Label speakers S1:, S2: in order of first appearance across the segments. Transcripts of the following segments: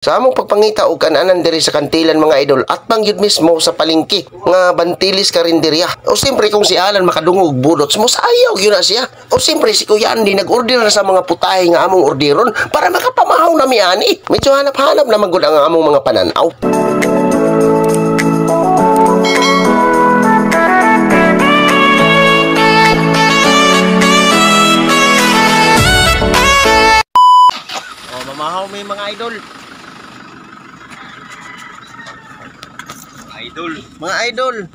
S1: Sa among pagpangita og kananan diri sa kantilan mga idol at pangyud mismo sa palengke nga bantilis karinderya. O siyempre kung si Alan makadungog budot mo sayaw gyud na siya. O siyempre si Kuya Andy nag-order na sa mga putahe nga among orderon para makapamahaw na mi ani. Medyo hanap-hanap na magud ang among mga pananaw. O mamahaw mi mga idol. Mga idol,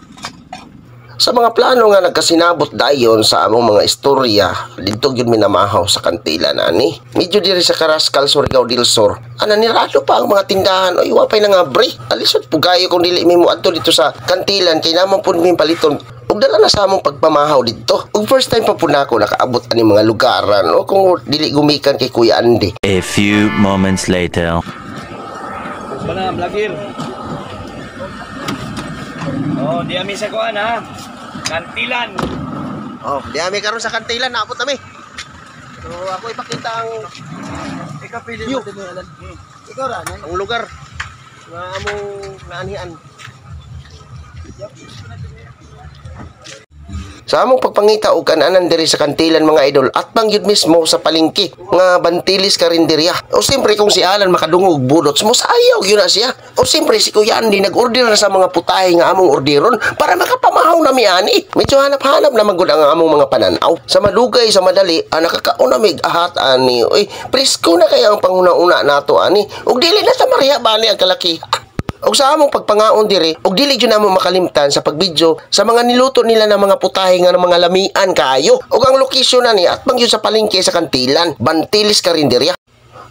S1: sa mga plano nga nagkasinabot dayon sa among mga istorya, dito gyud minamahaw sa kantilan ani. Medyo diri sa Karaskal, Surigao del Sur. Nirado pa ang mga tindahan, oy wapay na nga bre. Alisod pugayo kung dili mi moadto dito sa kantilan kay naman pud mi paliton. Ug dala na sa among pagpamahaw dito. Ug first time pa pud nako nakaabot ani mga lugaran o kung dili gumikan kay Kuya Andy.
S2: A few moments later.
S3: Bana vlogger. Oh, di ami sa kuan ha. Kantilan.
S1: Oh, di ami karon sa kantilan naabot nami. So ako ipakita ang
S3: Ikapili
S1: view.
S3: mo din Alan.
S1: Ikaw ra ang lugar nga among naanihan. Sa among pagpangita og kananan diri sa kantilan mga idol at pangyud mismo sa palengke nga bantilis karinderya. O siyempre kung si Alan makadungog budot mo sayaw gyud na siya. O siyempre si Kuya Andy nag-order na sa mga putahe nga among orderon para makapamahaw na mi ani. Medyo hanap-hanap na magud ang among mga pananaw. Sa madugay sa madali nakakauna mig ahat ani. Oy, presko na kaya ang panguna-una nato ani. Ug dili na sa Maria bani ang kalaki. Og sa among pagpangaon diri, og dili gyud namo makalimtan sa pagbidyo sa mga niluto nila ng mga putahe nga ng mga lamian kaayo. Og ang lokasyon na ni at gyud sa palengke sa kantilan, Bantilis Karinderya.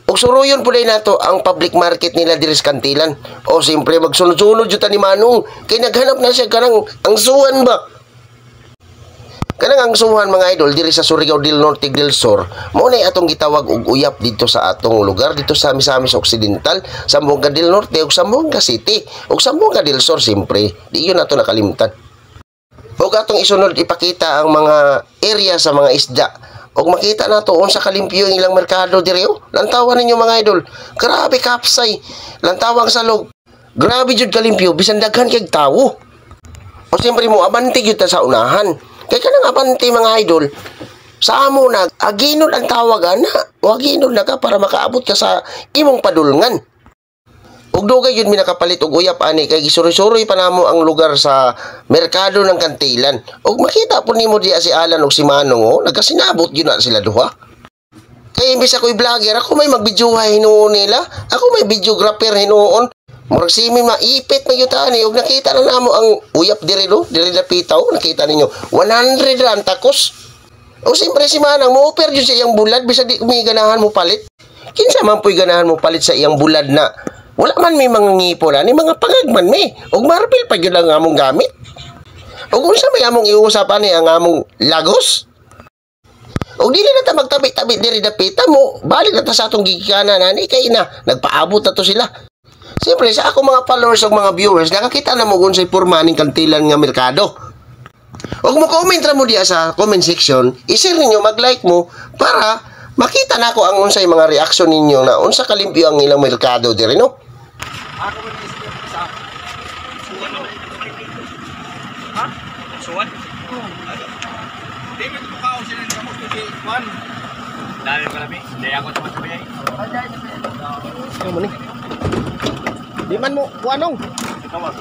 S1: Og suruyon pulay nato ang public market nila diri sa kantilan. O siyempre magsunod-sunod jud ta ni Manong kay naghanap na siya kanang ang suwan ba. Kanang ang suhan mga idol diri sa Surigao del Norte del Sur, mao nay atong gitawag og uyap dito sa atong lugar dito sa Misamis Occidental, Zamboanga del Norte ug Zamboanga City ug Zamboanga del Sur simpre. Di yun nato nakalimtan. Ug atong isunod ipakita ang mga area sa mga isda. Og makita nato unsa kalimpyo ang ilang merkado diri oh. Lantawan ninyo mga idol. Grabe kapsay. Lantawang salog. Grabe jud kalimpyo bisan daghan kay tawo. O siyempre mo abante gyud ta sa unahan. Kaya ka nang abante mga idol, sa amo na, aginod ang tawagan na, o aginod na ka para makaabot ka sa imong padulngan. Ug dugay yun minakapalit og uyap ani, kay gisuri-suri pa namo ang lugar sa merkado ng kantilan. Ug makita po nimo diya si Alan ug si Manong, nagkasinabot yun na sila duha. Kaya imbis ako'y vlogger, ako may magbidyuhay hinuon nila, ako may videographer hinuon. Murag simi maipit magyutani og nakita na namo ang uyap diri do diri napitaw nakita ninyo 100 rand takos. O siyempre si Manang mo-offer jud sa iyang bulad bisag di may ganahan mo palit. Kinsa man puy ganahan mo palit sa iyang bulad na wala man may mga ngipon ani mga pangagman mi og marbil pa gyud ang among gamit. Og unsa may among iusapan ni ang among lagos? Og dili na ta magtabi-tabi diri dapita mo balik na ta sa atong gigikanan ani kay na nagpaabot na to sila. Siyempre, sa ako mga followers o mga viewers, nakakita na mo kung sa'y purmaning kantilan nga merkado. Huwag mo comment na mo diya sa comment section, i-share ninyo, mag-like mo, para makita na ko ang unsay mga reaksyon ninyo na unsa kalimpyo ang ilang merkado diri no?
S3: Ako man sa suwan. Ha? Suwan? Di mo ko kaon sila sa mo di kuan. Dali pa labi. Di ako sa sabay.
S1: Ano ni? Di man mo kuanong.
S3: Tawag.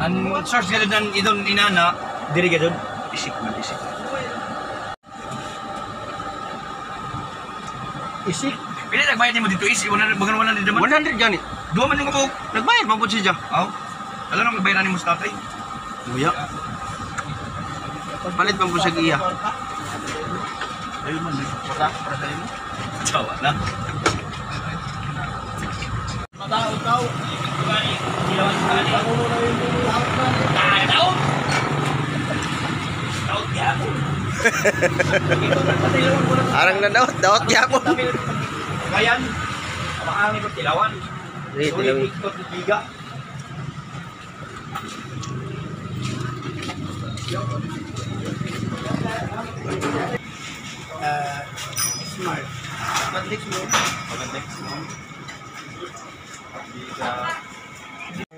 S3: Ang source gala ng idon inana, diri gadon. Isik man isik. Isik. Pili nagbayad mo dito isik 100 bagan 100 naman. 100 gani. Duha man yung kabog. Nagbayad man pud siya. Aw. Alam nang nagbayaran ni mo sa tatay. Uya. Palit man po sa iya. Ayun man. Para tayo mo. Tawa na. Tao.
S1: Arang na daot gyapon.
S3: Kayan. Maangi ko tilawan. Sulit ikot liga.
S4: Smart. Pag-text mo.
S3: Pag-text mo. Biga.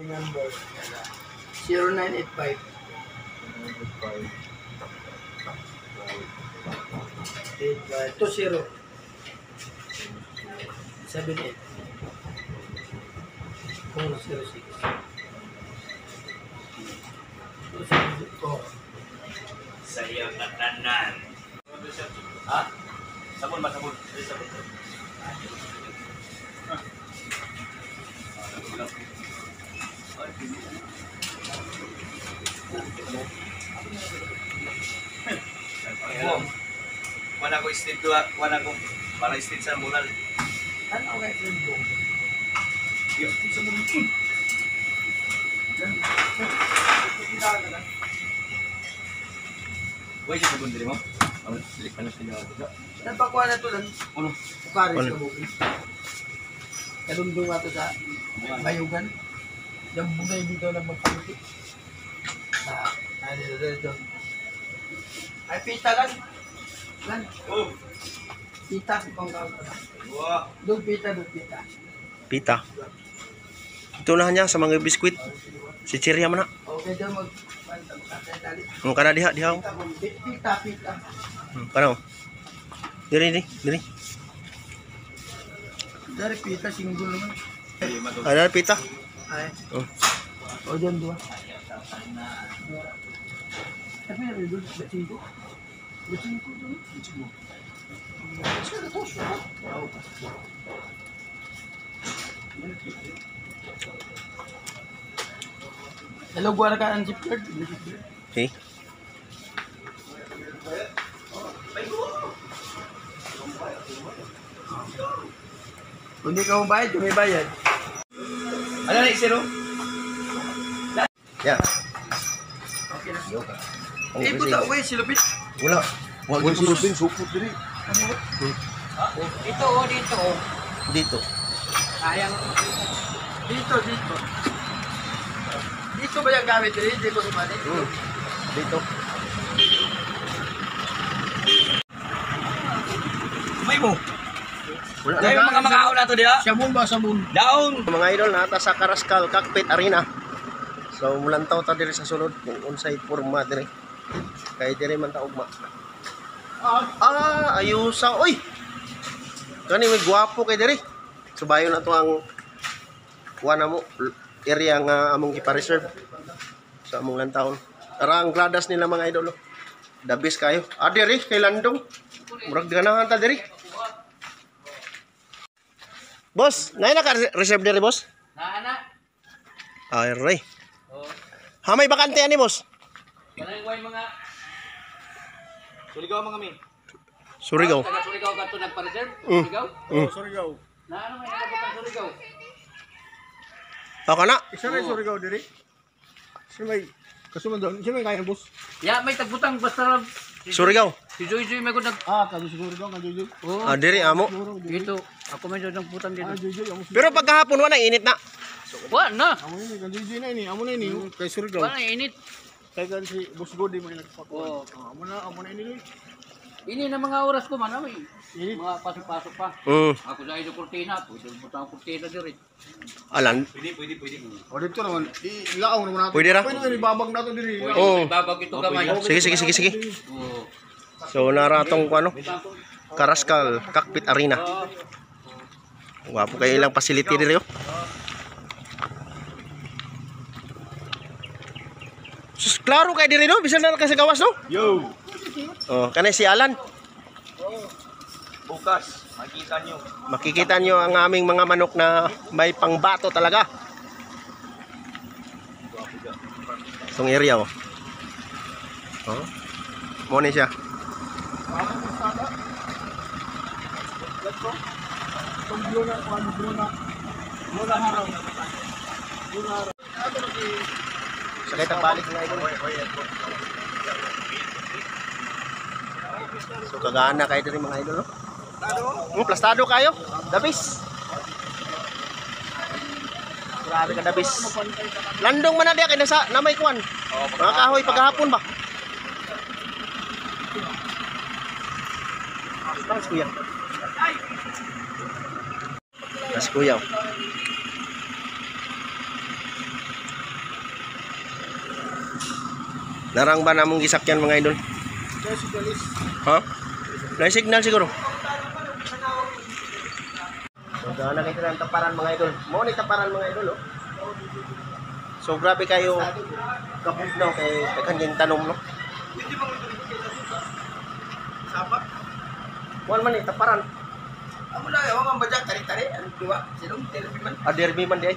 S4: Number. 0985. 20. 78. 406.
S3: Sa iyong tatanan. Ha? Sabon ba? Sabon. Sabon. Wala ko state doa, wala ko para state sa mural.
S4: Ano ang friend mo?
S3: Yo, sa mural. Wait, sa mural mo. Ano, silik pa na sila.
S4: Napakuha na ito lang.
S3: Ano?
S4: Ukaris ka bukid. Kalundong nga ito sa bayugan. Yung bugay dito na magpangiti. Ay, pita lang. Lan.
S3: Oh.
S4: Pita. Ipang kaon ka na.
S3: Wow.
S4: Doon pita, doon pita.
S1: Pita. Ito na niya sa mga biskwit. Si Chirya man na.
S4: Okay, dyan mag... Dali.
S1: Ang kana diha diha.
S4: Pita, pita.
S1: Kano? Diri.
S4: Dari pita, singgol naman.
S1: Ada pita.
S4: Ay.
S1: Oh.
S4: O, dyan dua. Tapi na rin doon, batsingko. Batsingko doon. Batsingko. Hello, gua ka ang zipguard.
S1: Okay.
S4: Kung hindi ka mabayad, kung may bayad.
S3: Ano na isiro?
S1: Ya.
S4: Okay na. Eh, puta, uy, silupit.
S1: Wala. Wala silupin supot diri.
S4: Dito, oh, dito, oh.
S1: Dito.
S4: Sayang. Dito. Dito ba yung gamit rin? Dito ko sumali.
S1: Dito.
S3: May mo.
S1: Wala
S3: Dahil
S1: na.
S3: mga makaon na to diha.
S4: Sabon ba, sabon?
S3: Daon.
S1: Mga idol nata sa Karaskal Cockpit Arena. So mulantaw ta diri sa sulod kung unsay porma diri. Kay diri man ta ugma. Ayusa. Oy. Kani may gwapo kay diri. Subayon na to ang kuana mo area nga among ipa-reserve sa among lantawon. Tara ang gradas nila mga idol. The best kayo. Diri kay Landong. Murag ganahan ta diri. Boss, nay na ka reserve diri boss?
S4: Naana.
S1: Ay, ray. Hamay bakante ani boss?
S4: Kanang way mga...
S3: Suligaw mga min.
S1: Surigao.
S4: Taga-Surigao ka ito nagpa-reserve?
S1: Mm.
S4: Surigao?
S3: Suligaw.
S4: Naano may nagabot Surigao?
S1: Ako na.
S5: Isa na yung Surigao diri. Siya may kasunod. Siya may kaya boss.
S4: Ya, may tagbutang basta...
S1: Surigao.
S4: Si Joy nag...
S5: Kami siguro daw, kan Jojo.
S4: Oh,
S1: Diri amo.
S4: dito. Ako may dodang putang dito.
S5: Jojo, amo.
S1: Pero pagkahapon wala init na.
S4: Wala na.
S5: Amo ini, kan Jojo na ini. Amo na ini. Kay Surigao.
S4: Wala na init.
S5: Kay kan si Boss Godi mo
S4: Oo.
S5: nagpakuha. Amo na ini.
S4: Ini na mga oras ko man, may
S5: Init.
S4: mga pasok-pasok pa. Ako sa ito kurtina, pwede butang kurtina diri.
S1: Alan.
S3: Pwede.
S5: O dito naman, ilaaw naman natin.
S1: Pwede ra.
S5: Pwede ibabag nato diri.
S1: Oo.
S4: Babag ito gamay.
S1: Sige.
S4: Oo.
S1: So naratong ko ano? Karaskal Cockpit Arena. Wapo kay ilang facility diri oh. Sus klaro kay diri no, bisan na ka sa gawas no?
S3: Yo.
S1: Oh, kanay si Alan.
S3: Bukas, makita nyo.
S1: Makikita nyo ang aming mga manok na may pangbato talaga. Itong area oh. Oh. Mo ni siya. Sakay tagbalik nga ito. So kagana kayo din mga idol no? Plastado kayo. Dabis. Grabe ka dabis. Landong man na diya kay nasa namay kuan. Mga kahoy paghapon ba? Thanks kuya. Mas kuyaw. Narang ba namong gisakyan mga idol? Ha? Na-signal siguro. So, nakita ng taparan mga idol. Mo ni taparan mga idol, oh. So, grabe kayo kapugnaw kay kanyang tanong, no?
S4: Sapa?
S1: Kuan man ni taparan.
S4: Amo na yung mga badyak tari-tari. Ano dua? Silong derby man.
S1: Derby man di ay.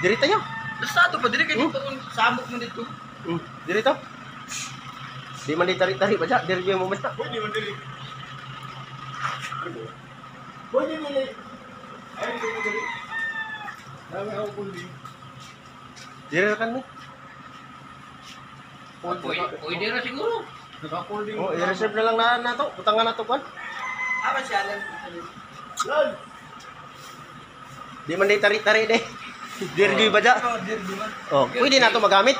S1: Diri tayo.
S4: Lasado pa diri kay dito kung samok mo dito.
S1: Diri to. Di man di tari-tari ba ja? Derby mo man.
S5: Pwede man dili.
S4: Pwede nila.
S5: Ay, hindi mo dili. Dami ako kundi.
S1: Diri kan mo.
S4: Pwede na siguro.
S5: Naka-folding.
S1: Oh, i-reserve na lang na to. Utangan na to kuan.
S4: Apa siya lang?
S5: Yan!
S1: Di man di tari-tari de. Derby ba ja?
S4: Oh, derby man.
S1: Oh, pwede na to magamit.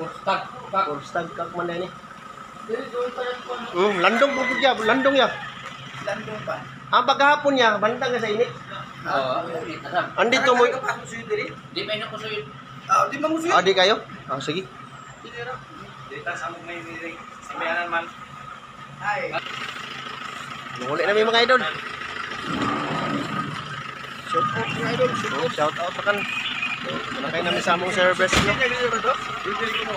S4: Stag.
S1: Or stag kak man na ni.
S4: Diri doon pa yan.
S1: Landong po ya, landong ya.
S4: Landong pa.
S1: Ang pagkahapon niya, bantang ka sa init.
S4: Oo.
S1: Andito mo.
S4: Di pa ina ko suyo. Ah, di man mo suyo.
S1: Adi kayo? Ah, sige.
S3: Dito sa among may niring. Sa bayanan man.
S4: Ay.
S1: Muli na may mga idol.
S5: Shout out mga idol.
S1: Shout out pa kan. Wala kayo namin sa among service. No?
S5: Dili ko mo.